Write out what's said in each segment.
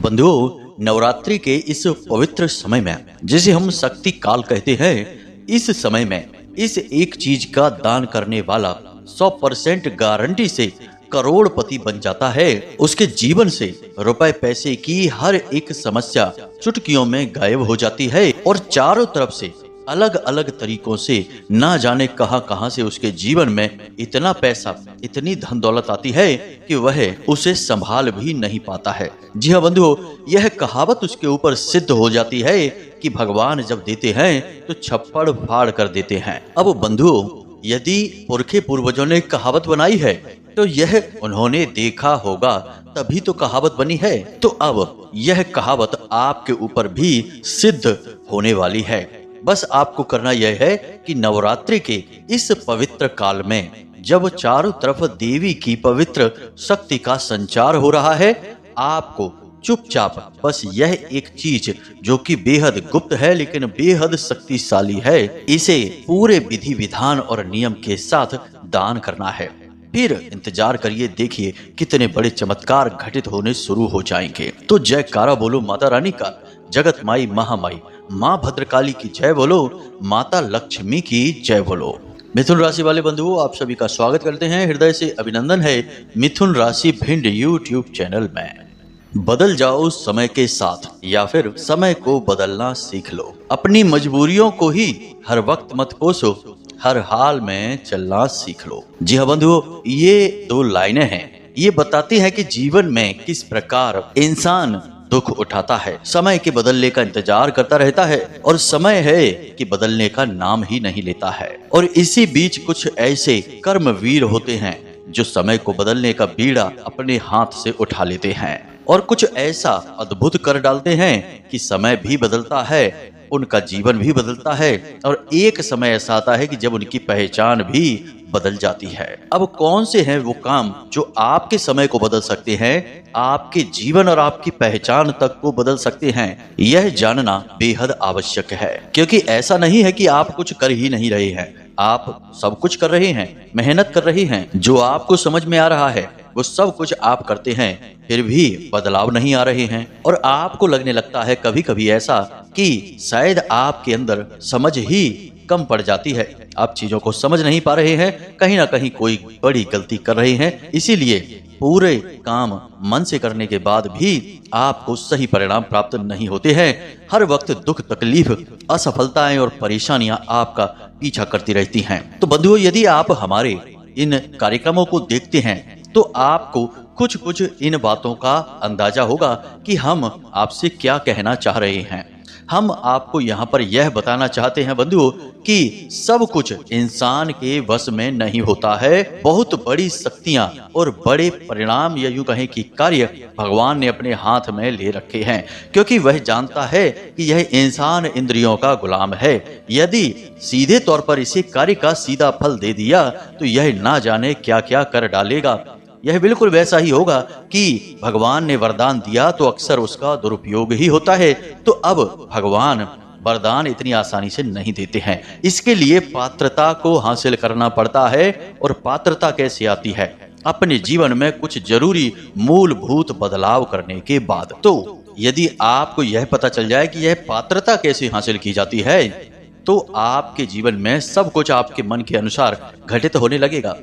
बंधुओं, नवरात्रि के इस पवित्र समय में जिसे हम शक्ति काल कहते हैं, इस समय में इस एक चीज का दान करने वाला 100% गारंटी से करोड़पति बन जाता है। उसके जीवन से रुपए पैसे की हर एक समस्या चुटकियों में गायब हो जाती है और चारों तरफ से अलग अलग तरीकों से ना जाने कहां से उसके जीवन में इतना पैसा, इतनी धन दौलत आती है कि वह उसे संभाल भी नहीं पाता है। जी हाँ बंधुओं, यह कहावत उसके ऊपर सिद्ध हो जाती है कि भगवान जब देते हैं तो छप्पड़ फाड़ कर देते हैं। अब बंधुओं, यदि पुरखे पूर्वजों ने कहावत बनाई है तो यह उन्होंने देखा होगा, तभी तो कहावत बनी है। तो अब यह कहावत आपके ऊपर भी सिद्ध होने वाली है। बस आपको करना यह है कि नवरात्रि के इस पवित्र काल में जब चारों तरफ देवी की पवित्र शक्ति का संचार हो रहा है, आपको चुपचाप बस यह एक चीज जो कि बेहद गुप्त है लेकिन बेहद शक्तिशाली है, इसे पूरे विधि विधान और नियम के साथ दान करना है। फिर इंतजार करिए, देखिए कितने बड़े चमत्कार घटित होने शुरू हो जाएंगे। तो जयकारा बोलो माता रानी का, जगत माई महामाई माँ भद्रकाली की जय बोलो, माता लक्ष्मी की जय बोलो। मिथुन राशि वाले बंधुओं, आप सभी का स्वागत करते हैं। हृदय से अभिनंदन है मिथुन राशि भिंड यूट्यूब चैनल में। बदल जाओ समय के साथ या फिर समय को बदलना सीख लो। अपनी मजबूरियों को ही हर वक्त मत कोसो, हर हाल में चलना सीख लो। जी हाँ बंधुओं, ये दो लाइनें हैं, ये बताती है कि जीवन में किस प्रकार इंसान दुख उठाता है, समय के बदलने का इंतजार करता रहता है और समय है कि बदलने का नाम ही नहीं लेता है। और इसी बीच कुछ ऐसे कर्मवीर होते हैं जो समय को बदलने का बीड़ा अपने हाथ से उठा लेते हैं और कुछ ऐसा अद्भुत कर डालते हैं कि समय भी बदलता है, उनका जीवन भी बदलता है और एक समय ऐसा आता है कि जब उनकी पहचान भी बदल जाती है। अब कौन से हैं वो काम जो आपके समय को बदल सकते हैं, आपके जीवन और आपकी पहचान तक को बदल सकते हैं, यह जानना बेहद आवश्यक है। क्योंकि ऐसा नहीं है कि आप कुछ कर ही नहीं रहे हैं, आप सब कुछ कर रहे हैं, मेहनत कर रहे हैं, जो आपको समझ में आ रहा है वो सब कुछ आप करते हैं, फिर भी बदलाव नहीं आ रहे हैं। और आपको लगने लगता है कभी कभी ऐसा कि शायद आपके अंदर समझ ही कम पड़ जाती है, आप चीजों को समझ नहीं पा रहे हैं, कहीं ना कहीं कोई बड़ी गलती कर रहे हैं, इसीलिए पूरे काम मन से करने के बाद भी आपको सही परिणाम प्राप्त नहीं होते हैं। हर वक्त दुख, तकलीफ, असफलताएं और परेशानियां आपका पीछा करती रहती हैं। तो बंधुओं, यदि आप हमारे इन कार्यक्रमों को देखते हैं तो आपको कुछ इन बातों का अंदाजा होगा कि हम आपसे क्या कहना चाह रहे हैं। हम आपको यहाँ पर यह बताना चाहते हैं बंधुओं कि सब कुछ इंसान के वश में नहीं होता है। बहुत बड़ी शक्तियां और बड़े परिणाम या यूं कहें कि कार्य भगवान ने अपने हाथ में ले रखे हैं, क्योंकि वह जानता है कि यह इंसान इंद्रियों का गुलाम है। यदि सीधे तौर पर इसे कार्य का सीधा फल दे दिया तो यह ना जाने क्या क्या कर डालेगा। यह बिल्कुल वैसा ही होगा कि भगवान ने वरदान दिया तो अक्सर उसका दुरुपयोग ही होता है। तो अब भगवान वरदान इतनी आसानी से नहीं देते हैं, इसके लिए पात्रता को हासिल करना पड़ता है। और पात्रता कैसे आती है? अपने जीवन में कुछ जरूरी मूलभूत बदलाव करने के बाद। तो यदि आपको यह पता चल जाए कि यह पात्रता कैसे हासिल की जाती है तो आपके जीवन में सब कुछ आपके मन के अनुसार घटित होने लगेगा।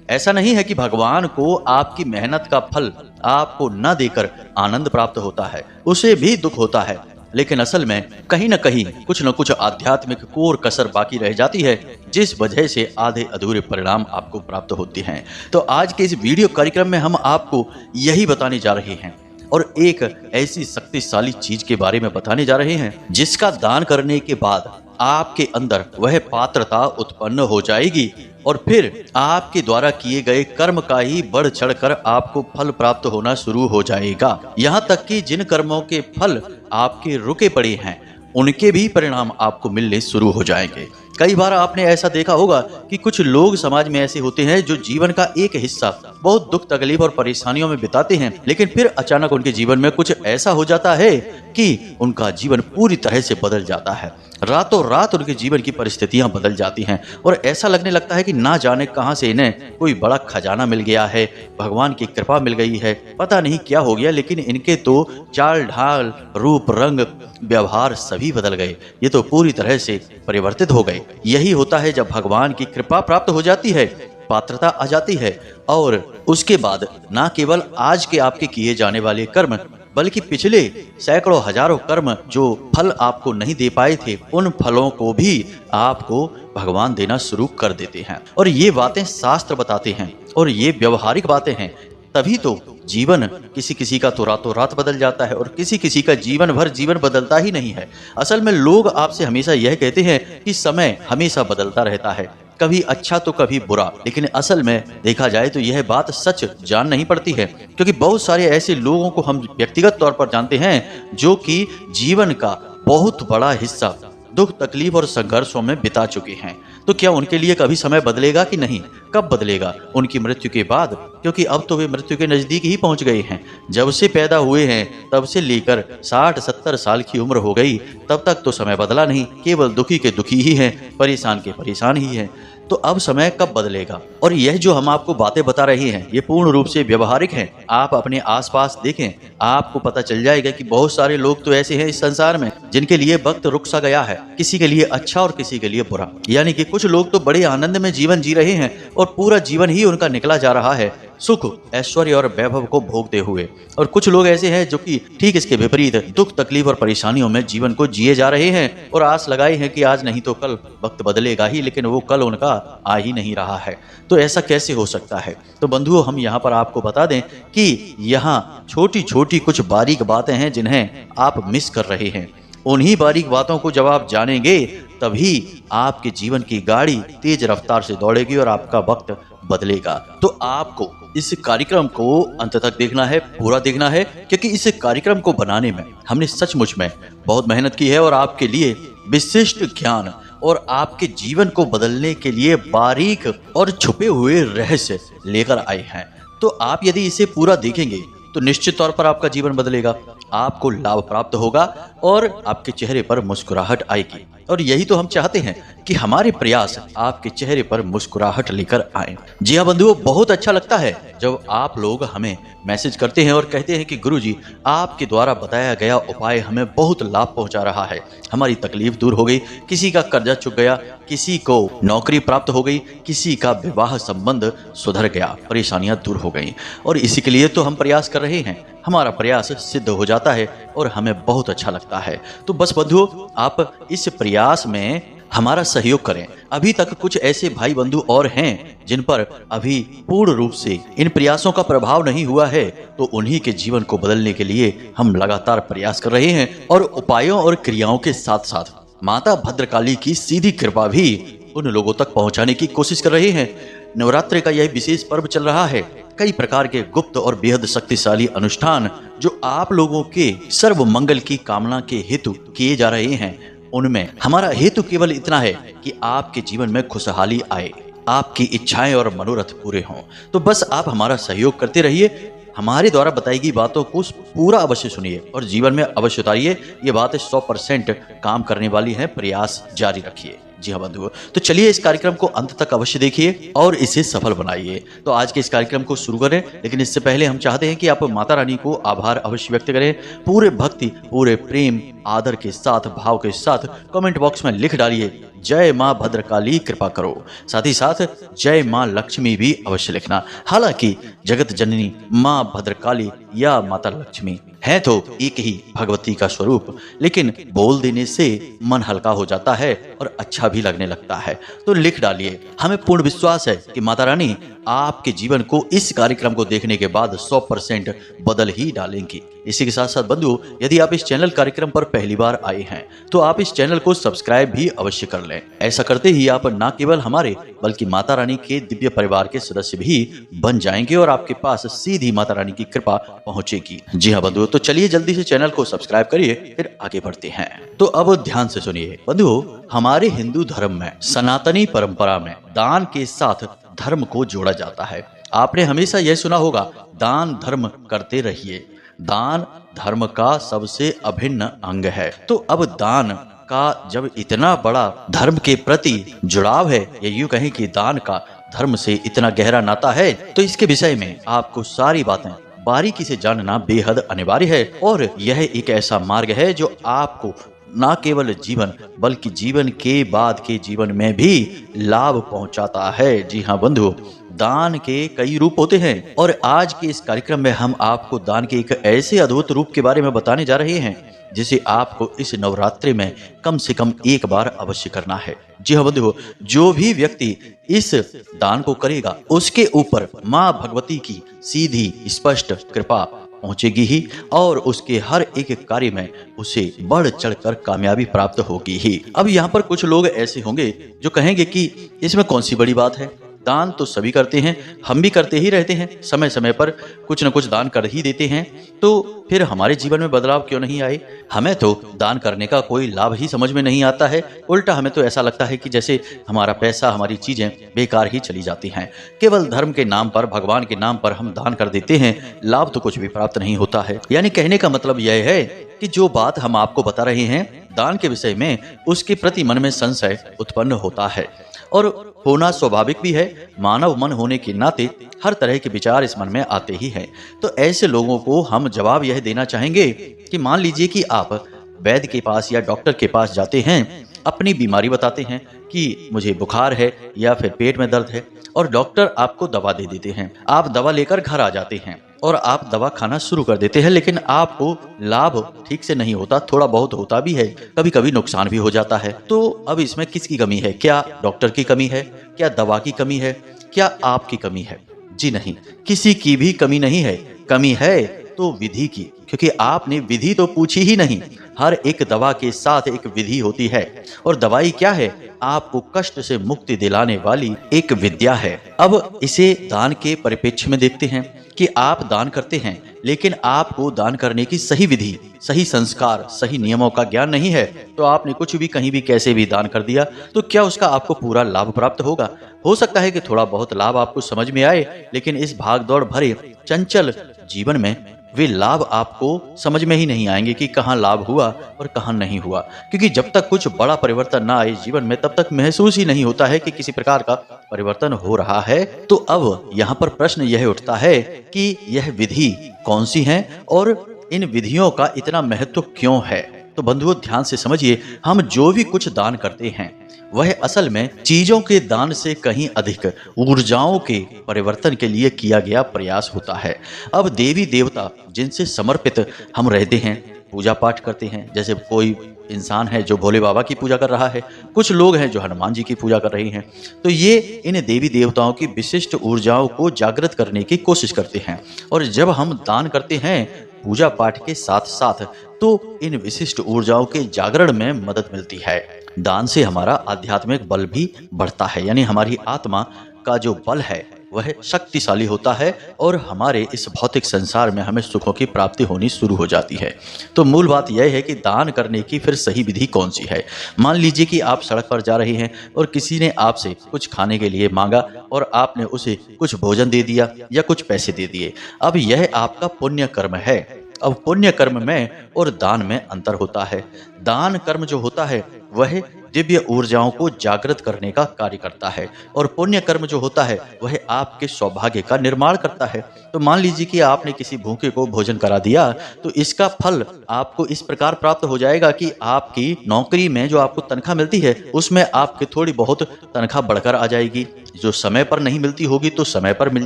ऐसा नहीं है कि भगवान को आपकी मेहनत का फल आपको न देकर आनंद प्राप्त होता है, उसे भी दुख होता है, लेकिन असल में कहीं न कहीं कुछ न कुछ आध्यात्मिक कोर कसर बाकी रह जाती है, जिस वजह से आधे अधूरे परिणाम आपको प्राप्त होते हैं। तो आज के इस वीडियो कार्यक्रम में हम आपको यही बताने जा रहे हैं और एक ऐसी शक्तिशाली चीज के बारे में बताने जा रहे हैं जिसका दान करने के बाद आपके अंदर वह पात्रता उत्पन्न हो जाएगी और फिर आपके द्वारा किए गए कर्म का ही बढ़ चढ़कर आपको फल प्राप्त होना शुरू हो जाएगा। यहाँ तक कि जिन कर्मों के फल आपके रुके पड़े हैं उनके भी परिणाम आपको मिलने शुरू हो जाएंगे। कई बार आपने ऐसा देखा होगा कि कुछ लोग समाज में ऐसे होते हैं जो जीवन का एक हिस्सा बहुत दुख, तकलीफ और परेशानियों में बिताते हैं, लेकिन फिर अचानक उनके जीवन में कुछ ऐसा हो जाता है कि उनका जीवन पूरी तरह से बदल जाता है। रातों रात उनके जीवन की परिस्थितियां बदल जाती हैं और ऐसा लगने लगता है कि ना जाने कहां से इन्हें कोई बड़ा खजाना मिल गया है, भगवान की कृपा मिल गई है, पता नहीं क्या हो गया, लेकिन इनके तो चाल ढाल, रूप रंग, व्यवहार सभी बदल गए। ये तो पूरी तरह से परिवर्तित हो गए। यही होता है जब भगवान की कृपा प्राप्त हो जाती है, पात्रता आ जाती है और उसके बाद ना केवल आज के आपके किए जाने वाले कर्म, बल्कि पिछले सैकड़ों हजारों कर्म जो फल आपको नहीं दे पाए थे, उन फलों को भी आपको भगवान देना शुरू कर देते हैं। और ये बातें शास्त्र बताते हैं और ये व्यवहारिक बातें हैं। तभी तो जीवन किसी किसी का तो रातों रात बदल जाता है और किसी किसी का जीवन भर जीवन बदलता ही नहीं है। असल में लोग आपसे हमेशा यह कहते हैं कि समय हमेशा बदलता रहता है, कभी अच्छा तो कभी बुरा, लेकिन असल में देखा जाए तो यह बात सच जान नहीं पड़ती है, क्योंकि बहुत सारे ऐसे लोगों को हम व्यक्तिगत तौर पर जानते हैं जो कि जीवन का बहुत बड़ा हिस्सा दुख तकलीफ और संघर्षों में बिता चुके हैं। तो क्या उनके लिए कभी समय बदलेगा कि नहीं? कब बदलेगा? उनकी मृत्यु के बाद, क्योंकि अब तो वे मृत्यु के नजदीक ही पहुंच गए हैं। जब से पैदा हुए हैं तब से लेकर 60-70 साल की उम्र हो गई, तब तक तो समय बदला नहीं, केवल दुखी के दुखी ही हैं, परेशान के परेशान ही हैं। तो अब समय कब बदलेगा? और यह जो हम आपको बातें बता रहे हैं ये पूर्ण रूप से व्यवहारिक हैं। आप अपने आसपास देखें, आपको पता चल जाएगा कि बहुत सारे लोग तो ऐसे हैं इस संसार में जिनके लिए वक्त रुक सा गया है, किसी के लिए अच्छा और किसी के लिए बुरा। यानी कि कुछ लोग तो बड़े आनंद में जीवन जी रहे हैं और पूरा जीवन ही उनका निकला जा रहा है सुख, ऐश्वर्य और वैभव को भोगते हुए, और कुछ लोग ऐसे हैं जो कि ठीक इसके विपरीत दुख तकलीफ और परेशानियों में जीवन को जिए जा रहे हैं और आस लगाए हैं कि आज नहीं तो कल वक्त बदलेगा ही, लेकिन वो कल उनका आ ही नहीं रहा है। तो ऐसा कैसे हो सकता है? तो बंधुओं, हम यहाँ पर आपको बता दें कि यहाँ छोटी छोटी कुछ बारीक बातें हैं जिन्हें आप मिस कर रहे हैं। उन्हीं बारीक बातों को जब आप जानेंगे तभी आपके जीवन की गाड़ी तेज रफ्तार से दौड़ेगी और आपका वक्त बदलेगा। तो आपको इस कार्यक्रम को अंत तक देखना है, पूरा देखना है, क्योंकि इस कार्यक्रम को बनाने में हमने सचमुच में बहुत मेहनत की है और आपके लिए विशिष्ट ज्ञान और आपके जीवन को बदलने के लिए बारीक और छुपे हुए रहस्य लेकर आए हैं। तो आप यदि इसे पूरा देखेंगे तो निश्चित तौर पर आपका जीवन बदलेगा, आपको लाभ प्राप्त होगा और आपके चेहरे पर मुस्कुराहट आएगी। और यही तो हम चाहते हैं कि हमारे प्रयास आपके चेहरे पर मुस्कुराहट लेकर आए। जी हाँ बंधुओं, बहुत अच्छा लगता है जब आप लोग हमें मैसेज करते हैं और कहते हैं कि गुरुजी, आपके द्वारा बताया गया उपाय हमें बहुत लाभ पहुंचा रहा है, हमारी तकलीफ दूर हो गई, किसी का कर्जा चुक गया, किसी को नौकरी प्राप्त हो गई, किसी का विवाह संबंध सुधर गया, परेशानियां दूर हो गई। और इसी के लिए तो हम प्रयास कर रहे हैं, हमारा प्रयास सिद्ध हो जाता है और हमें बहुत अच्छा लगता है। तो बस बंधुओं, आप इस प्रयास में हमारा सहयोग करें। अभी तक कुछ ऐसे भाई बंधु और हैं जिन पर अभी पूर्ण रूप से इन प्रयासों का प्रभाव नहीं हुआ है, तो उन्हीं के जीवन को बदलने के लिए हम लगातार प्रयास कर रहे हैं और उपायों और क्रियाओं के साथ साथ माता भद्रकाली की सीधी कृपा भी उन लोगों तक पहुंचाने की कोशिश कर रहे हैं। नवरात्रि का यह विशेष पर्व चल रहा है, कई प्रकार के गुप्त और बेहद शक्तिशाली अनुष्ठान जो आप लोगों के सर्व मंगल की कामना के हेतु किए जा रहे हैं, उनमें हमारा हेतु केवल इतना है कि आपके जीवन में खुशहाली आए, आपकी इच्छाएं और मनोरथ पूरे हों। तो बस आप हमारा सहयोग करते रहिए, हमारे द्वारा बताई गई बातों को पूरा अवश्य सुनिए और जीवन में अवश्य उतारिए। ये बातें 100% काम करने वाली हैं, प्रयास जारी रखिए। जी हाँ बंधुओं, तो चलिए इस कार्यक्रम को अंत तक अवश्य देखिए और इसे सफल बनाइए। तो आज के इस कार्यक्रम को शुरू करें, लेकिन इससे पहले हम चाहते हैं कि आप माता रानी को आभार अवश्य व्यक्त करें। पूरे भक्ति, पूरे प्रेम, आदर के साथ, भाव के साथ कमेंट बॉक्स में लिख डालिए, जय माँ भद्रकाली कृपा करो। साथ ही साथ जय माँ लक्ष्मी भी अवश्य लिखना। हालांकि जगत जननी माँ भद्रकाली या माता लक्ष्मी है तो एक ही भगवती का स्वरूप, लेकिन बोल देने से मन हल्का हो जाता है और अच्छा भी लगने लगता है। तो लिख डालिए। हमें पूर्ण विश्वास है कि माता रानी आपके जीवन को इस कार्यक्रम को देखने के बाद 100% बदल ही डालेंगी। इसी के साथ साथ बंधुओं, यदि आप इस चैनल कार्यक्रम पर पहली बार आए हैं तो आप इस चैनल को सब्सक्राइब भी अवश्य कर लें। ऐसा करते ही आप न केवल हमारे बल्कि माता रानी के दिव्य परिवार के सदस्य भी बन जाएंगे और आपके पास सीधी माता रानी की कृपा पहुंचेगी। जी हाँ बंधुओं, तो चलिए जल्दी से चैनल को सब्सक्राइब करिए, फिर आगे बढ़ते हैं। तो अब ध्यान से सुनिए बंधुओं, हमारे हिंदू धर्म में सनातनी परंपरा में दान के साथ धर्म को जोड़ा जाता है। आपने हमेशा यह सुना होगा, दान धर्म करते रहिए। दान धर्म का सबसे अभिन्न अंग है। तो अब दान का जब इतना बड़ा धर्म के प्रति जुड़ाव है, या यूं कहें कि दान का धर्म से इतना गहरा नाता है, तो इसके विषय में आपको सारी बातें बारीकी से जानना बेहद अनिवार्य है। और यह एक ऐसा मार्ग है जो आपको न केवल जीवन बल्कि जीवन के बाद के जीवन में भी लाभ पहुंचाता है। जी हाँ बंधुओं, दान के कई रूप होते हैं और आज के इस कार्यक्रम में हम आपको दान के एक ऐसे अद्भुत रूप के बारे में बताने जा रहे हैं जिसे आपको इस नवरात्रि में कम से कम एक बार अवश्य करना है। जी हाँ बंधुओं, जो भी व्यक्ति इस दान को करेगा उसके ऊपर माँ भगवती की सीधी स्पष्ट कृपा पहुंचेगी ही और उसके हर एक कार्य में उसे बढ़ चढ़कर कामयाबी प्राप्त होगी ही। अब यहाँ पर कुछ लोग ऐसे होंगे जो कहेंगे कि इसमें कौन सी बड़ी बात है, दान तो सभी करते हैं, हम भी करते ही रहते हैं, समय समय पर कुछ न कुछ दान कर ही देते हैं, तो फिर हमारे जीवन में बदलाव क्यों नहीं आए। हमें तो दान करने का कोई लाभ ही समझ में नहीं आता है, उल्टा हमें तो ऐसा लगता है कि जैसे हमारा पैसा हमारी चीजें बेकार ही चली जाती हैं। केवल धर्म के नाम पर, भगवान के नाम पर हम दान कर देते हैं, लाभ तो कुछ भी प्राप्त नहीं होता है। यानी कहने का मतलब यह है कि जो बात हम आपको बता रहे हैं दान के विषय में, उसके प्रति मन में संशय उत्पन्न होता है और होना स्वाभाविक भी है। मानव मन होने के नाते हर तरह के विचार इस मन में आते ही हैं। तो ऐसे लोगों को हम जवाब यह देना चाहेंगे कि मान लीजिए कि आप वैद्य के पास या डॉक्टर के पास जाते हैं, अपनी बीमारी बताते हैं कि मुझे बुखार है या फिर पेट में दर्द है, और डॉक्टर आपको दवा दे देते हैं। आप दवा लेकर घर आ जाते हैं और आप दवा खाना शुरू कर देते हैं, लेकिन आपको लाभ ठीक से नहीं होता, थोड़ा बहुत होता भी है, कभी कभी नुकसान भी हो जाता है। तो अब इसमें किसकी कमी है? क्या डॉक्टर की कमी है? क्या दवा की कमी है? क्या आपकी कमी है? जी नहीं, किसी की भी कमी नहीं है। कमी है तो विधि की, क्योंकि आपने विधि तो पूछी ही नहीं। हर एक दवा के साथ एक विधि होती है और दवाई क्या है? आपको कष्ट से मुक्ति दिलाने वाली एक विद्या है। अब इसे दान के परिप्रेक्ष्य में देखते हैं कि आप दान करते हैं, लेकिन आपको दान करने की सही विधि, सही संस्कार, सही नियमों का ज्ञान नहीं है, तो आपने कुछ भी कहीं भी कैसे भी दान कर दिया, तो क्या उसका आपको पूरा लाभ प्राप्त होगा? हो सकता है कि थोड़ा बहुत लाभ आपको समझ में आए, लेकिन इस भागदौड़ भरे चंचल जीवन में वे लाभ आपको समझ में ही नहीं आएंगे कि कहाँ लाभ हुआ और कहाँ नहीं हुआ। क्योंकि जब तक कुछ बड़ा परिवर्तन ना आए जीवन में, तब तक महसूस ही नहीं होता है कि किसी प्रकार का परिवर्तन हो रहा है। तो अब यहाँ पर प्रश्न यह उठता है कि यह विधि कौन सी है और इन विधियों का इतना महत्व क्यों है। तो बंधुओं ध्यान से समझिए, हम जो भी कुछ दान करते हैं वह असल में चीजों के दान से कहीं अधिक ऊर्जाओं के परिवर्तन के लिए किया गया प्रयास होता है। अब देवी देवता जिनसे समर्पित हम रहते हैं, पूजा पाठ करते हैं, जैसे कोई इंसान है जो भोले बाबा की पूजा कर रहा है, कुछ लोग हैं जो हनुमान जी की पूजा कर रहे हैं, तो ये इन देवी देवताओं की विशिष्ट ऊर्जाओं को जागृत करने की कोशिश करते हैं। और जब हम दान करते हैं पूजा पाठ के साथ साथ, तो इन विशिष्ट ऊर्जाओं के जागरण में मदद मिलती है। दान से हमारा आध्यात्मिक बल भी बढ़ता है, यानी हमारी आत्मा का जो बल है वह शक्तिशाली होता है और हमारे इस भौतिक संसार में हमें सुखों की प्राप्ति होनी शुरू हो जाती है। तो मूल बात यह है कि दान करने की फिर सही विधि कौन सी है। मान लीजिए कि आप सड़क पर जा रहे हैं और किसी ने आपसे कुछ खाने के लिए मांगा और आपने उसे कुछ भोजन दे दिया या कुछ पैसे दे दिए। अब यह आपका पुण्य कर्म है। अब पुण्य कर्म में और दान में अंतर होता है। दान कर्म जो होता है वह दिव्य ऊर्जाओं को जागृत करने का कार्य करता है और पुण्य कर्म जो होता है वह आपके सौभाग्य का निर्माण करता है। तो मान लीजिए कि आपने किसी भूखे को भोजन करा दिया, तो इसका फल आपको इस प्रकार प्राप्त हो जाएगा कि आपकी नौकरी में जो आपको तनख्वाह मिलती है उसमें आपकी थोड़ी बहुत तनख्वाह बढ़कर आ जाएगी। जो समय पर नहीं मिलती होगी तो समय पर मिल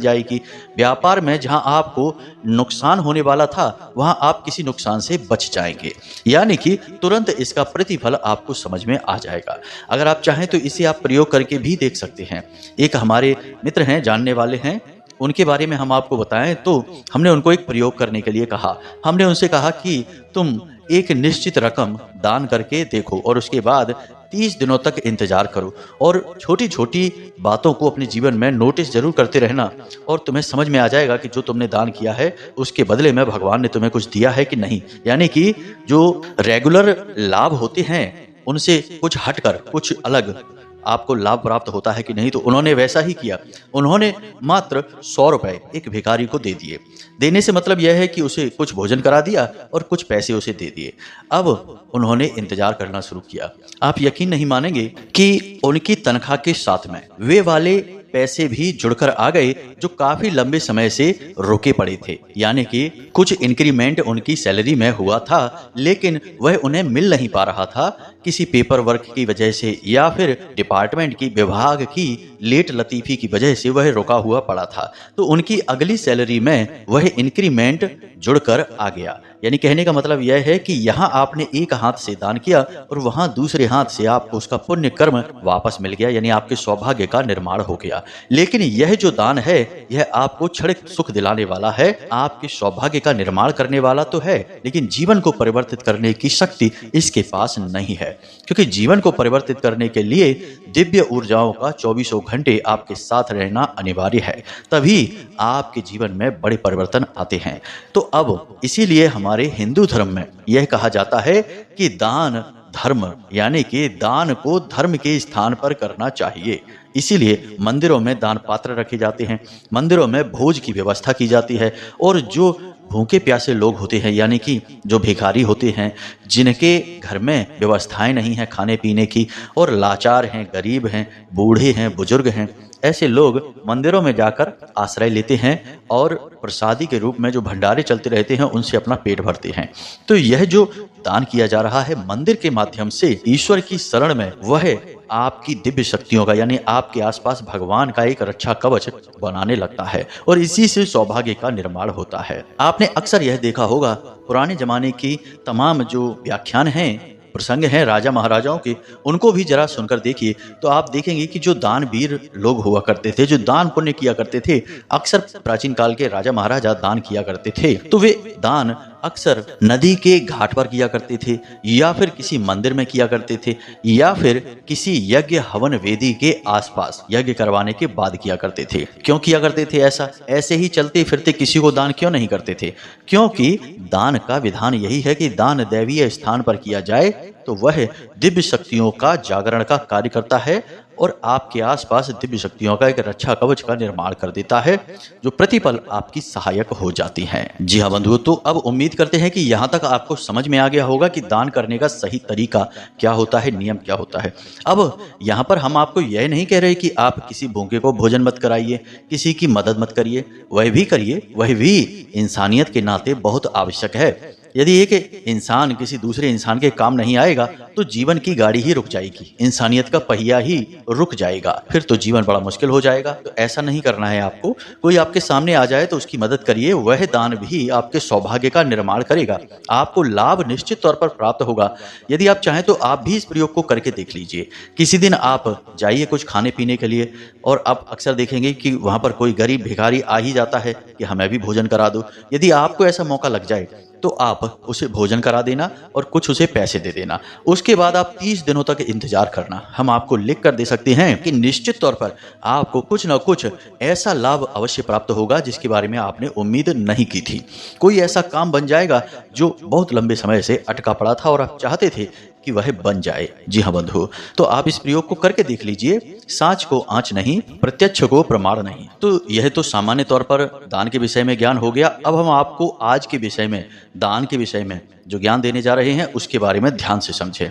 जाएगी। व्यापार में जहां आपको नुकसान होने वाला था वहां आप किसी नुकसान से बच जाएंगे, यानी कि तुरंत इसका प्रतिफल आपको समझ में आ जाएगा। अगर आप चाहें तो इसे आप प्रयोग करके भी देख सकते हैं। एक हमारे मित्र हैं, जानने वाले हैं, उनके बारे में हम आपको बताएं तो हमने उनको एक प्रयोग करने के लिए कहा। हमने उनसे कहा कि तुम एक निश्चित रकम दान करके देखो और उसके बाद 30 दिनों तक इंतजार करो और छोटी छोटी बातों को अपने जीवन में नोटिस जरूर करते रहना और तुम्हें समझ में आ जाएगा कि जो तुमने दान किया है उसके बदले में भगवान ने तुम्हें कुछ दिया है कि नहीं। यानी कि जो रेगुलर लाभ होते हैं उनसे कुछ हटकर कुछ अलग आपको लाभ प्राप्त होता है कि नहीं। तो उन्होंने वैसा ही किया। उन्होंने मात्र 100 रुपए एक भिखारी को दे दिए। देने से मतलब यह है कि उसे कुछ भोजन करा दिया और कुछ पैसे उसे दे दिए। अब उन्होंने इंतजार करना शुरू किया। आप यकीन नहीं मानेंगे कि उनकी तनख्वाह के साथ में वे वाले पैसे भी जुड़कर आ गए जो काफी लंबे समय से रुके पड़े थे। यानी कि कुछ इंक्रीमेंट उनकी सैलरी में हुआ था, लेकिन वह उन्हें मिल नहीं पा रहा था, किसी पेपर वर्क की वजह से या फिर डिपार्टमेंट की विभाग की लेट लतीफी की वजह से वह रुका हुआ पड़ा था। तो उनकी अगली सैलरी में वह इंक्रीमेंट जुड़कर आ गया। यानी कहने का मतलब यह है कि यहाँ आपने एक हाथ से दान किया और वहां दूसरे हाथ से आपको उसका पुण्य कर्म वापस मिल गया, यानी आपके सौभाग्य का निर्माण हो गया। लेकिन यह जो दान है यह आपको क्षणिक सुख दिलाने वाला है, आपके सौभाग्य का निर्माण करने वाला तो है, लेकिन जीवन को परिवर्तित करने की शक्ति इसके पास नहीं है। क्योंकि जीवन को परिवर्तित करने के लिए दिव्य ऊर्जाओं का 24 घंटे आपके साथ रहना अनिवार्य है, तभी आपके जीवन में बड़े परिवर्तन आते हैं। तो अब इसीलिए हमारे हिंदू धर्म में यह कहा जाता है कि दान धर्म, यानी कि दान को धर्म के स्थान पर करना चाहिए। इसीलिए मंदिरों में दान पात्र रखे जाते हैं, मंदिरों में भोज की व्यवस्था की जाती है, और जो भूखे प्यासे लोग होते हैं, यानी कि जो भिखारी होते हैं, जिनके घर में व्यवस्थाएं नहीं हैं खाने पीने की, और लाचार हैं, गरीब हैं, बूढ़े हैं, बुजुर्ग हैं, ऐसे लोग मंदिरों में जाकर आश्रय लेते हैं और प्रसादी के रूप में जो भंडारे चलते रहते हैं उनसे अपना पेट भरते हैं। तो यह जो दान किया जा रहा है मंदिर के माध्यम से ईश्वर की शरण में, वह आपकी दिव्य शक्तियों का, यानी आपके आसपास भगवान का एक रक्षा कवच बनाने लगता है, और इसी से सौभाग्य का निर्माण होता है। आपने अक्सर यह देखा होगा, पुराने जमाने की तमाम जो व्याख्यान हैं, प्रसंग हैं राजा महाराजाओं के, उनको भी जरा सुनकर देखिए तो आप देखेंगे कि जो दानवीर लोग हुआ करते थे, जो दान पुण्य किया करते थे, अक्सर प्राचीन काल के राजा महाराजा दान किया करते थे, तो वे दान अक्सर नदी के घाट पर किया करते थे, या फिर किसी मंदिर में किया करते थे, या फिर किसी यज्ञ हवन वेदी के आसपास यज्ञ करवाने के बाद किया करते थे। क्यों किया करते थे ऐसा? ऐसे ही चलते फिरते किसी को दान क्यों नहीं करते थे? क्योंकि दान का विधान यही है कि दान दैवीय स्थान पर किया जाए तो वह दिव्य शक्तियों का जागरण का कार्य करता है, और आपके आसपास दिव्य शक्तियों का एक रक्षा कवच का निर्माण कर देता है, जो प्रतिपल आपकी सहायक हो जाती हैं। जी हाँ बंधुओं, तो अब उम्मीद करते हैं कि यहाँ तक आपको समझ में आ गया होगा कि दान करने का सही तरीका क्या होता है, नियम क्या होता है। अब यहाँ पर हम आपको यह नहीं कह रहे कि आप किसी भूखे को भोजन मत कराइए, किसी की मदद मत करिए, वह भी करिए, वह भी इंसानियत के नाते बहुत आवश्यक है। यदि एक इंसान किसी दूसरे इंसान के काम नहीं आएगा तो जीवन की गाड़ी ही रुक जाएगी, इंसानियत का पहिया ही रुक जाएगा, फिर तो जीवन बड़ा मुश्किल हो जाएगा। तो ऐसा नहीं करना है आपको। कोई आपके सामने आ जाए तो उसकी मदद करिए, वह दान भी आपके सौभाग्य का निर्माण करेगा, आपको लाभ निश्चित तौर पर प्राप्त होगा। यदि आप चाहें तो आप भी इस प्रयोग को करके देख लीजिए। किसी दिन आप जाइए कुछ खाने पीने के लिए, और आप अक्सर देखेंगे कि वहां पर कोई गरीब भिखारी आ ही जाता है कि हमें भी भोजन करा दो। यदि आपको ऐसा मौका लग जाए तो आप उसे भोजन करा देना और कुछ उसे पैसे दे देना। उसके बाद आप 30 दिनों तक इंतजार करना। हम आपको लिख कर दे सकते हैं कि निश्चित तौर पर आपको कुछ न कुछ ऐसा लाभ अवश्य प्राप्त होगा जिसके बारे में आपने उम्मीद नहीं की थी। कोई ऐसा काम बन जाएगा जो बहुत लंबे समय से अटका पड़ा था और आप चाहते थे कि वह बन जाए। जी हाँ बंधु, तो आप इस प्रयोग को करके देख लीजिए। साँच को आँच नहीं, प्रत्यक्ष को प्रमाण नहीं। तो यह तो सामान्य तौर पर दान के विषय में ज्ञान हो गया। अब हम आपको आज के विषय में, दान के विषय में जो ज्ञान देने जा रहे हैं उसके बारे में ध्यान से समझें।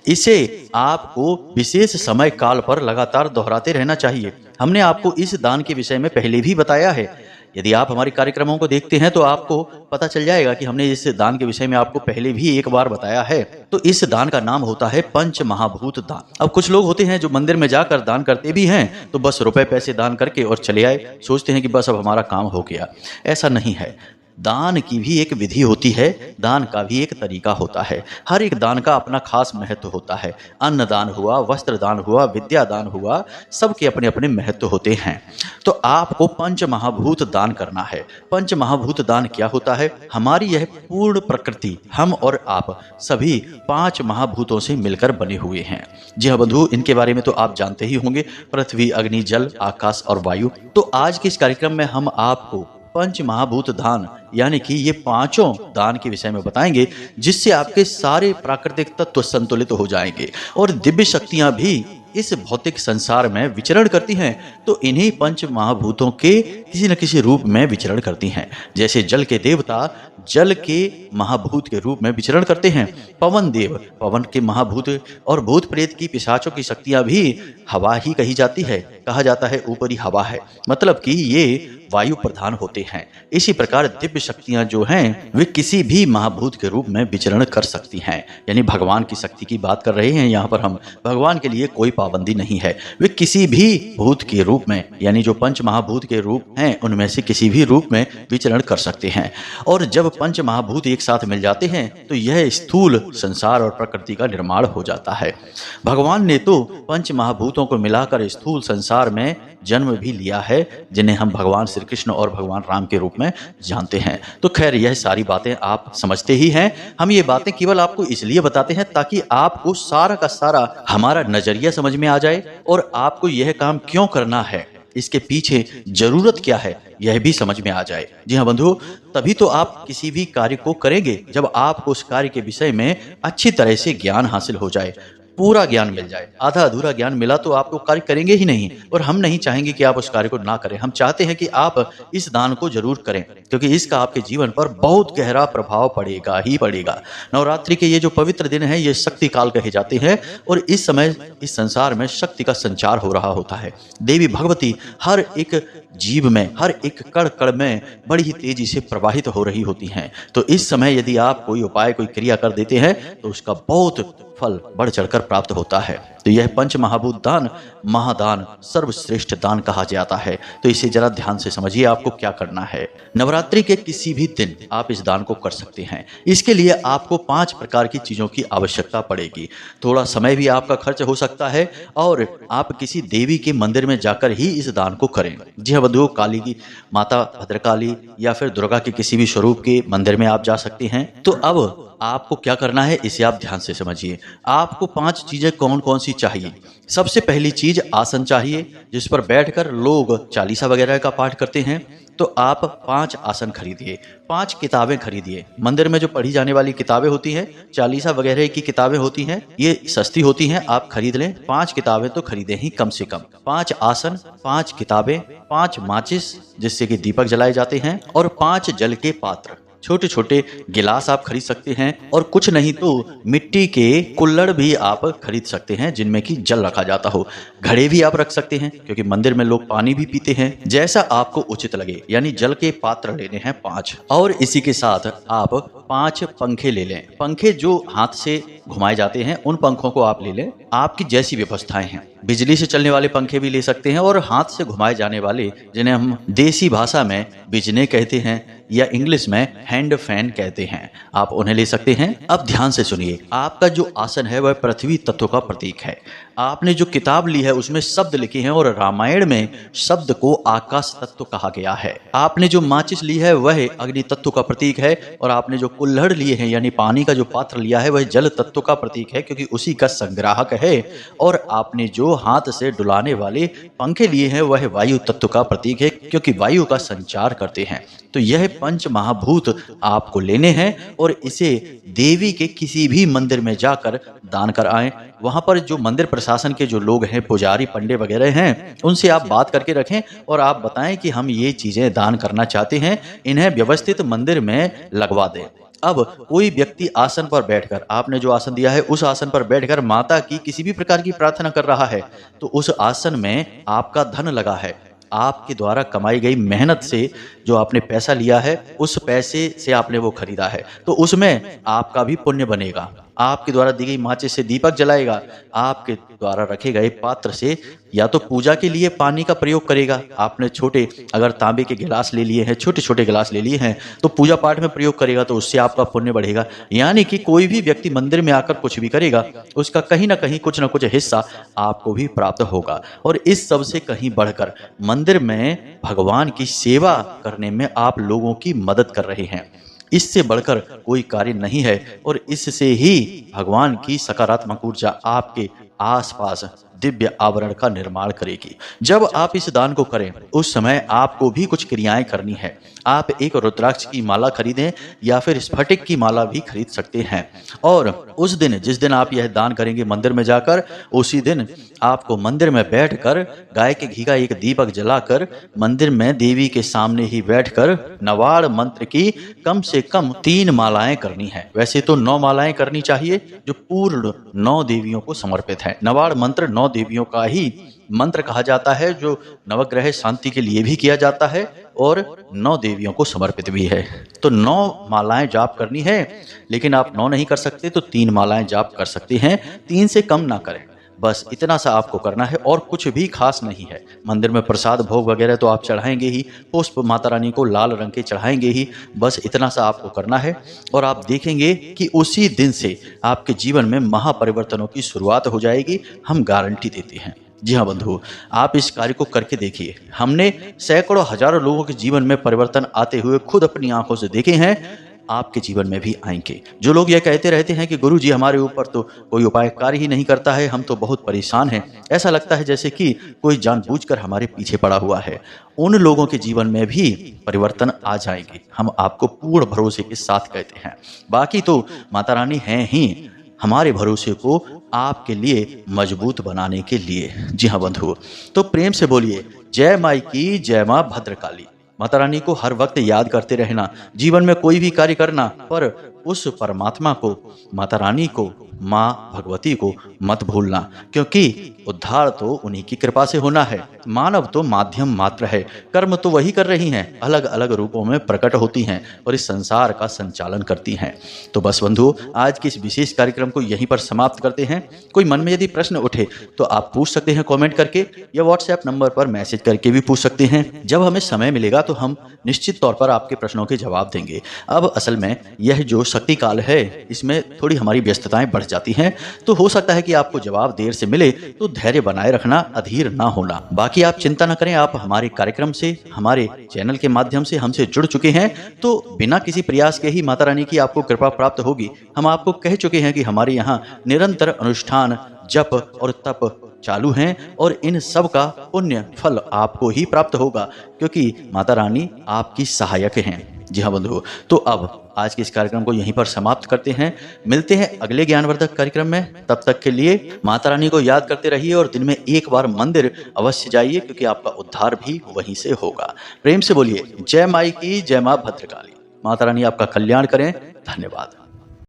इसे आपको विशेष समय काल पर लगातार दोहराते रहना चाहिए। हमने आपको इस दान के विषय में पहले भी बताया है। यदि आप हमारे कार्यक्रमों को देखते हैं तो आपको पता चल जाएगा कि हमने इस दान के विषय में आपको पहले भी एक बार बताया है। तो इस दान का नाम होता है पंच महाभूत दान। अब कुछ लोग होते हैं जो मंदिर में जाकर दान करते भी हैं तो बस रुपए पैसे दान करके और चले आए, सोचते हैं कि बस अब हमारा काम हो गया। ऐसा नहीं है। दान की भी एक विधि होती है, दान का भी एक तरीका होता है। हर एक दान का अपना खास महत्व होता है। अन्न दान हुआ, वस्त्र दान हुआ, विद्या दान हुआ, सबके अपने अपने महत्व होते हैं। तो आपको पंच महाभूत दान करना है। पंच महाभूत दान क्या होता है? हमारी यह पूर्ण प्रकृति, हम और आप सभी 5 महाभूतों से मिलकर बने हुए हैं। जी हाँ बंधु, इनके बारे में तो आप जानते ही होंगे, पृथ्वी, अग्नि, जल, आकाश और वायु। तो आज के इस कार्यक्रम में हम आपको पंच महाभूत दान यानी कि ये 5 दान के विषय में बताएंगे, जिससे आपके सारे प्राकृतिक तत्व संतुलित हो जाएंगे और दिव्य शक्तियां भी इस भौतिक संसार में विचरण करती हैं तो इन्हीं पंच महाभूतों के किसी न किसी रूप में विचरण करती हैं। जैसे जल के देवता जल के महाभूत के रूप में विचरण करते हैं, पवन देव पवन के महाभूत, और भूत प्रेत की पिशाचों की शक्तियां भी हवा ही कही जाती है, कहा जाता है ऊपरी हवा है, मतलब कि ये वायु प्रधान होते हैं। इसी प्रकार दिव्य शक्तियां जो हैं वे किसी भी महाभूत के रूप में विचरण कर सकती हैं। यानी भगवान की शक्ति की बात कर रहे हैं यहाँ पर हम, भगवान के लिए कोई पाबंदी नहीं है, वे किसी भी भूत के रूप में, यानी जो पंच महाभूत के रूप हैं उनमें से किसी भी रूप में विचरण कर सकते हैं। और जब पंच महाभूत एक साथ मिल जाते हैं तो यह स्थूल संसार और प्रकृति का निर्माण हो जाता है। भगवान ने तो पंच महाभूतों को मिलाकर स्थूल संसार में जन्म भी लिया है, जिन्हें हम भगवान श्री कृष्ण और भगवान राम के रूप में जानते हैं। तो खैर यह सारी बातें आप समझते ही हैं। हम ये बातें केवल आपको इसलिए बताते हैं ताकि आपको सारा का सारा हमारा नजरिया समझ में आ जाए और आपको यह काम क्यों करना है, इसके पीछे जरूरत क्या है, यह भी समझ में आ जाए। जी हाँ बंधुओं, तभी तो आप किसी भी कार्य को करेंगे जब आपको उस कार्य के विषय में अच्छी तरह से ज्ञान हासिल हो जाए, पूरा ज्ञान मिल जाए। आधा अधूरा ज्ञान मिला तो आप वो कार्य करेंगे ही नहीं, और हम नहीं चाहेंगे कि आप उस कार्य को ना करें। हम चाहते हैं कि आप इस दान को जरूर करें, क्योंकि इसका आपके जीवन पर बहुत गहरा प्रभाव पड़ेगा ही पड़ेगा। नवरात्रि के ये जो पवित्र दिन है ये शक्ति काल कहे जाते हैं, और इस समय इस संसार में शक्ति का संचार हो रहा होता है। देवी भगवती हर एक जीव में, हर एक कण कण में बड़ी ही तेजी से प्रवाहित हो रही होती हैं। तो इस समय यदि आप कोई उपाय, कोई क्रिया कर देते हैं तो उसका बहुत फल बढ़ चढ़कर प्राप्त होता है। तो यह पंच महाभूत दान महादान सर्वश्रेष्ठ दान कहा जाता है। तो इसे जरा ध्यान से समझिए आपको क्या करना है। नवरात्रि के किसी भी दिन आप इस दान को कर सकते हैं। इसके लिए आपको 5 प्रकार की चीजों की आवश्यकता पड़ेगी। थोड़ा समय भी आपका खर्च हो सकता है, और आप किसी देवी के मंदिर में जाकर ही इस दान को करें। जी हाँ बंधुओं, काली की माता भद्रकाली या फिर दुर्गा के किसी भी स्वरूप के मंदिर में आप जा सकते हैं। तो अब आपको क्या करना है इसे आप ध्यान से समझिए। आपको 5 चीजें कौन कौन सी चाहिए। सबसे पहली चीज आसन चाहिए, जिस पर बैठकर लोग चालीसा वगैरह का पाठ करते हैं। तो आप 5 आसन खरीदिए, 5 किताबें खरीदिए। मंदिर में जो पढ़ी जाने वाली किताबें होती हैं, चालीसा वगैरह की किताबें होती हैं, ये सस्ती होती हैं, आप खरीद लें। 5 किताबें तो खरीदें ही कम से कम। 5 आसन, 5 किताबें, 5 माचिस जिससे कि दीपक जलाए जाते हैं, और 5 जल के पात्र, छोटे छोटे गिलास आप खरीद सकते हैं। और कुछ नहीं तो मिट्टी के कुल्हड़ भी आप खरीद सकते हैं जिनमें कि जल रखा जाता हो। घड़े भी आप रख सकते हैं, क्योंकि मंदिर में लोग पानी भी पीते हैं। जैसा आपको उचित लगे, यानी जल के पात्र लेने हैं 5। और इसी के साथ आप 5 पंखे ले लें। पंखे जो हाथ से घुमाए जाते हैं उन पंखों को आप ले लें। आपकी जैसी व्यवस्थाएं हैं, बिजली से चलने वाले पंखे भी ले सकते हैं, और हाथ से घुमाए जाने वाले, जिन्हें हम देसी भाषा में बिजने कहते हैं या इंग्लिश में हैंड फैन कहते हैं, आप उन्हें ले सकते हैं। अब ध्यान से सुनिए, आपका जो आसन है वह पृथ्वी तत्व का प्रतीक है। आपने जो किताब ली है उसमें शब्द लिखे हैं, और रामायण में शब्द को आकाश तत्व कहा गया है। आपने जो माचिस ली है वह अग्नि तत्व का प्रतीक है, और आपने जो कुल्हड़ लिए हैं यानी पानी का जो पात्र लिया है वह जल तत्व का प्रतीक है, क्योंकि उसी का संग्राहक है। और आपने जो हाथ से डुलाने वाले पंखे लिए हैं वह वायु तत्व का प्रतीक है, क्योंकि वायु का संचार करते हैं। तो यह पंच महाभूत आपको लेने हैं, और इसे देवी के किसी भी मंदिर में जाकर दान कर आएं। वहां पर जो मंदिर प्रशासन के जो लोग हैं, पुजारी पंडे वगैरह हैं, उनसे आप बात करके रखें और आप बताएं कि हम ये चीजें दान करना चाहते हैं, इन्हें व्यवस्थित मंदिर में लगवा दें। अब कोई व्यक्ति आसन पर बैठकर, आपने जो आसन दिया है उस आसन पर बैठकर माता की किसी भी प्रकार की प्रार्थना कर रहा है, तो उस आसन में आपका धन लगा है। आपके द्वारा कमाई गई मेहनत से जो आपने पैसा लिया है, उस पैसे से आपने वो खरीदा है, तो उसमें आपका भी पुण्य बनेगा। आपके द्वारा दी गई माचिस से दीपक जलाएगा, आपके द्वारा रखे गए पात्र से या तो पूजा के लिए पानी का प्रयोग करेगा। आपने छोटे अगर तांबे के गिलास ले लिए हैं, छोटे छोटे गिलास ले लिए हैं, तो पूजा पाठ में प्रयोग करेगा, तो उससे आपका पुण्य बढ़ेगा। यानी कि कोई भी व्यक्ति मंदिर में आकर कुछ भी करेगा, उसका कहीं ना कहीं कुछ ना कुछ हिस्सा आपको भी प्राप्त होगा। और इस सब से कहीं बढ़कर मंदिर में भगवान की सेवा करने में आप लोगों की मदद कर रहे हैं। इससे बढ़कर कोई कार्य नहीं है, और इससे ही भगवान की सकारात्मक ऊर्जा आपके आसपास दिव्य आवरण का निर्माण करेगी। जब आप इस दान को करें उस समय आपको भी कुछ क्रियाएं करनी है। आप एक रुद्राक्ष की माला खरीदें या फिर स्फटिक की माला भी खरीद सकते हैं। और उस दिन जिस दिन आप यह दान करेंगे मंदिर में जाकर, उसी दिन आपको मंदिर में बैठकर गाय के घी का एक दीपक जलाकर मंदिर में देवी के सामने ही बैठकर नवाड़ मंत्र की कम से कम 3 मालाएं करनी है। वैसे तो 9 मालाएं करनी चाहिए जो पूर्ण 9 देवियों को समर्पित है। नवाड़ मंत्र 9 देवियों का ही मंत्र कहा जाता है, जो नवग्रह शांति के लिए भी किया जाता है और 9 देवियों को समर्पित भी है। तो 9 मालाएं जाप करनी है, लेकिन आप 9 नहीं कर सकते तो 3 मालाएं जाप कर सकते हैं, 3 से कम ना करें। बस इतना सा आपको करना है और कुछ भी खास नहीं है। मंदिर में प्रसाद भोग वगैरह तो आप चढ़ाएंगे ही, पुष्प माता रानी को लाल रंग के चढ़ाएंगे ही, बस इतना सा आपको करना है। और आप देखेंगे कि उसी दिन से आपके जीवन में महापरिवर्तनों की शुरुआत हो जाएगी, हम गारंटी देते हैं। जी हाँ बंधु, आप इस कार्य को करके देखिए। हमने सैकड़ों हजारों लोगों के जीवन में परिवर्तन आते हुए खुद अपनी आंखों से देखे हैं, आपके जीवन में भी आएंगे। जो लोग यह कहते रहते हैं कि गुरु जी हमारे ऊपर तो कोई उपाय कार्य ही नहीं करता है, हम तो बहुत परेशान हैं, ऐसा लगता है जैसे कि कोई जानबूझकर हमारे पीछे पड़ा हुआ है, उन लोगों के जीवन में भी परिवर्तन आ जाएंगे। हम आपको पूर्ण भरोसे के साथ कहते हैं। बाकी तो माता रानी हैं ही हमारे भरोसे को आपके लिए मजबूत बनाने के लिए। जी हाँ बंधु, तो प्रेम से बोलिए जय माई की जय माँ भद्रकाली। माता रानी को हर वक्त याद करते रहना। जीवन में कोई भी कार्य करना पर उस परमात्मा को, माता रानी को, माँ भगवती को मत भूलना, क्योंकि उद्धार तो उन्हीं की कृपा से होना है। मानव तो माध्यम मात्र है, कर्म तो वही कर रही हैं, अलग अलग रूपों में प्रकट होती हैं और इस संसार का संचालन करती हैं। तो बस बंधु, आज के इस विशेष कार्यक्रम को यहीं पर समाप्त करते हैं। कोई मन में यदि प्रश्न उठे तो आप पूछ सकते हैं कमेंट करके, या व्हाट्सएप नंबर पर मैसेज करके भी पूछ सकते हैं। जब हमें समय मिलेगा तो हम निश्चित तौर पर आपके प्रश्नों के जवाब देंगे। अब असल में यह जो शक्ति काल है, इसमें थोड़ी हमारी व्यस्तताएं बढ़ जाती हैं, तो हो सकता है कि आपको जवाब देर से मिले, तो धैर्य बनाए रखना, अधीर ना होना। बाकी आप चिंता न करें, आप हमारे कार्यक्रम से, हमारे चैनल के माध्यम से हमसे जुड़ चुके हैं, तो बिना किसी प्रयास के ही माता रानी की आपको कृपा प्राप्त होगी। हम आपको कह चुके हैं कि हमारे यहाँ निरंतर अनुष्ठान, जप और तप चालू हैं और इन सब का पुण्य फल आपको ही प्राप्त होगा, क्योंकि माता रानी आपकी सहायक हैं। जी हाँ बंधु, तो अब आज के इस कार्यक्रम को यहीं पर समाप्त करते हैं। मिलते हैं अगले ज्ञानवर्धक कार्यक्रम में। तब तक के लिए माता रानी को याद करते रहिए और दिन में एक बार मंदिर अवश्य जाइए, क्योंकि आपका उद्धार भी वहीं से होगा। प्रेम से बोलिए जय माई की जय माँ भद्रकाली। माता रानी आपका कल्याण करें। धन्यवाद।